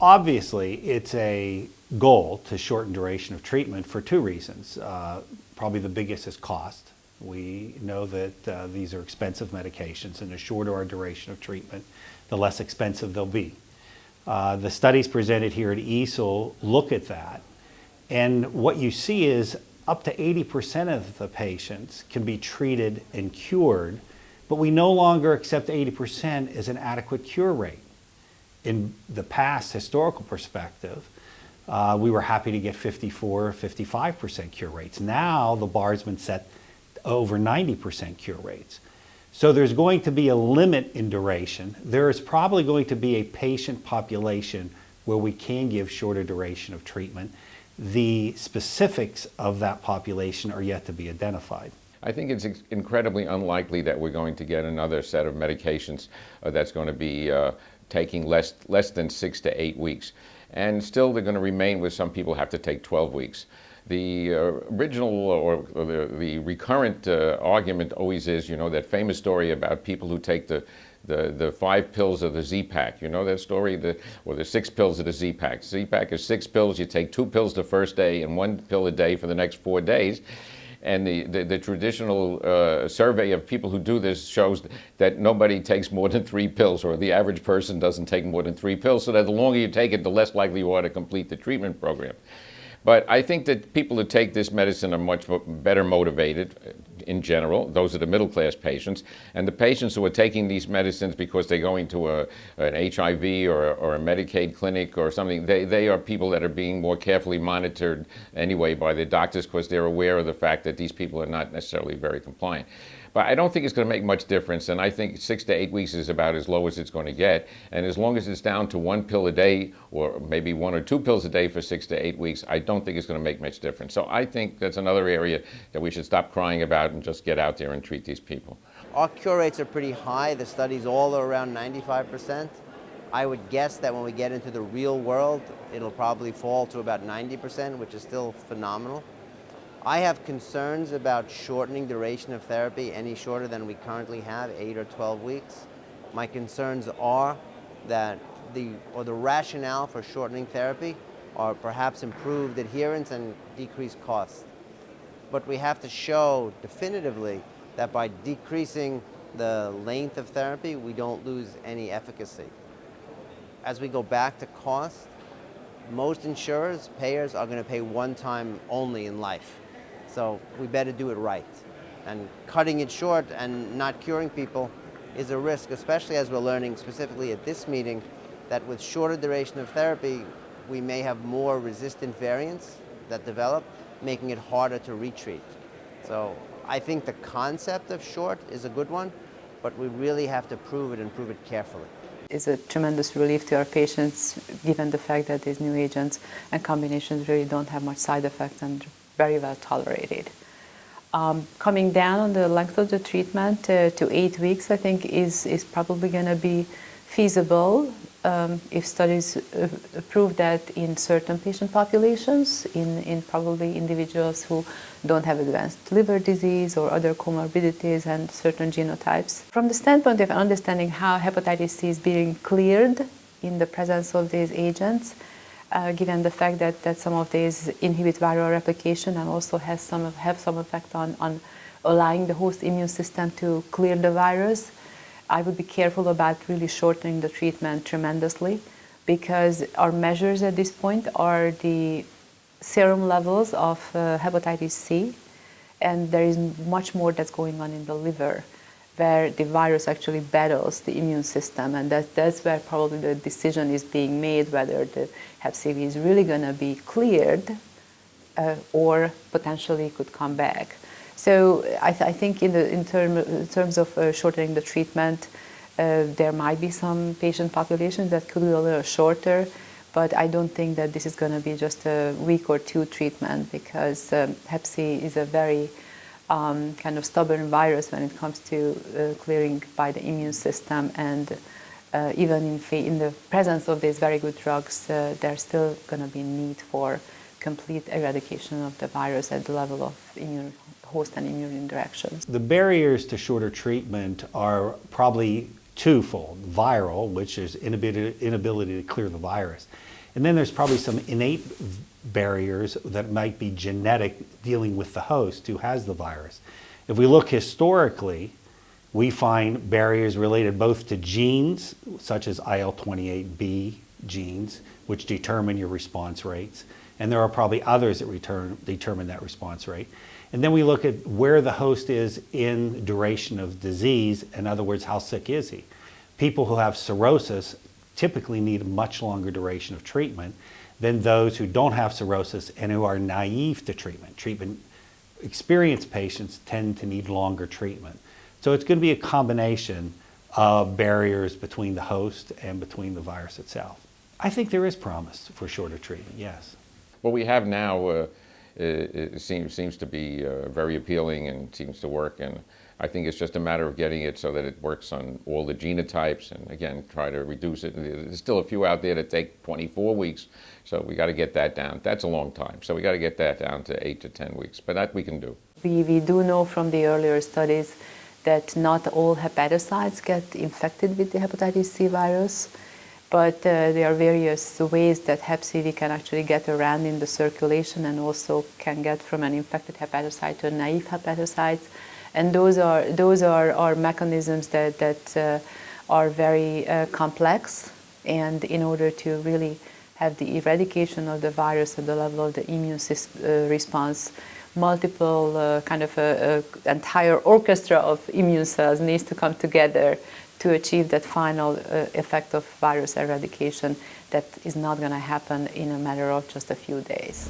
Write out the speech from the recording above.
Obviously, it's a goal to shorten duration of treatment for two reasons. Probably the biggest is cost. We know that these are expensive medications, and the shorter our duration of treatment, the less expensive they'll be. The studies presented here at EASL look at that, and what you see is up to 80% of the patients can be treated and cured, but we no longer accept 80% as an adequate cure rate. In the past historical perspective, we were happy to get 54, 55% cure rates. Now the bar's been set over 90% cure rates. So there's going to be a limit in duration. There is probably going to be a patient population where we can give shorter duration of treatment. The specifics of that population are yet to be identified. I think it's incredibly unlikely that we're going to get another set of medications that's going to be taking less than 6 to 8 weeks. And still they're going to remain with some people have to take 12 weeks. The original or the recurrent argument always is, you know, that famous story about people who take the 5 pills of the Z-Pack. You know that story? Or the 6 pills of the Z-Pack. Z-Pack is 6 pills. You take 2 pills the first day and 1 pill a day for the next 4 days. And the traditional survey of people who do this shows that nobody takes more than 3 pills, or the average person doesn't take more than 3 pills, so that the longer you take it, the less likely you are to complete the treatment program. But I think that people who take this medicine are much better motivated in general. Those are the middle class patients. And the patients who are taking these medicines because they're going to an HIV or a Medicaid clinic or something, they are people that are being more carefully monitored anyway by their doctors because they're aware of the fact that these people are not necessarily very compliant. But I don't think it's going to make much difference, and I think 6 to 8 weeks is about as low as it's going to get. And as long as it's down to 1 pill a day, or maybe 1 or 2 pills a day for 6 to 8 weeks, I don't think it's going to make much difference. So I think that's another area that we should stop crying about and just get out there and treat these people. Our cure rates are pretty high. The studies all are around 95%. I would guess that when we get into the real world, it'll probably fall to about 90%, which is still phenomenal. I have concerns about shortening duration of therapy any shorter than we currently have, 8 or 12 weeks. My concerns are that the rationale for shortening therapy are perhaps improved adherence and decreased cost. But we have to show definitively that by decreasing the length of therapy, we don't lose any efficacy. As we go back to cost, most insurers, payers, are going to pay one time only in life. So we better do it right. And cutting it short and not curing people is a risk, especially as we're learning specifically at this meeting that with shorter duration of therapy, we may have more resistant variants that develop, making it harder to retreat. So I think the concept of short is a good one, but we really have to prove it and prove it carefully. It's a tremendous relief to our patients, given the fact that these new agents and combinations really don't have much side effects and very well tolerated. Coming down on the length of the treatment to 8 weeks, I think is probably going to be feasible if studies prove that in certain patient populations, in probably individuals who don't have advanced liver disease or other comorbidities and certain genotypes. From the standpoint of understanding how hepatitis C is being cleared in the presence of these agents, given the fact that some of these inhibit viral replication and also have some effect on allowing the host immune system to clear the virus, I would be careful about really shortening the treatment tremendously, because our measures at this point are the serum levels of hepatitis C, and there is much more that's going on in the liver, where the virus actually battles the immune system, and that's where probably the decision is being made whether the hep C is really going to be cleared or potentially could come back. So I think in terms of shortening the treatment, there might be some patient populations that could be a little shorter, but I don't think that this is going to be just a week or two treatment, because hep C is a very kind of stubborn virus when it comes to clearing by the immune system, and even in the presence of these very good drugs, there's still going to be need for complete eradication of the virus at the level of host and immune interactions. The barriers to shorter treatment are probably twofold: viral, which is inability to clear the virus, And then there's probably some innate barriers that might be genetic dealing with the host who has the virus. If we look historically, we find barriers related both to genes, such as IL-28B genes, which determine your response rates. And there are probably others that determine that response rate. And then we look at where the host is in duration of disease. In other words, how sick is he? People who have cirrhosis typically need a much longer duration of treatment than those who don't have cirrhosis and who are naive to treatment. Experienced patients tend to need longer treatment. So it's going to be a combination of barriers between the host and between the virus itself. I think there is promise for shorter treatment, yes. What we have now it seems to be very appealing and seems to work, and I think it's just a matter of getting it so that it works on all the genotypes, and again, try to reduce it. There's still a few out there that take 24 weeks, so we got to get that down. That's a long time, so we got to get that down to 8 to 10 weeks, but that we can do. We do know from the earlier studies that not all hepatocytes get infected with the hepatitis C virus, but there are various ways that hep C can actually get around in the circulation and also can get from an infected hepatocyte to a naive hepatocyte. And those are mechanisms that are very complex, and in order to really have the eradication of the virus at the level of the immune response, multiple entire orchestra of immune cells needs to come together to achieve that final effect of virus eradication that is not going to happen in a matter of just a few days.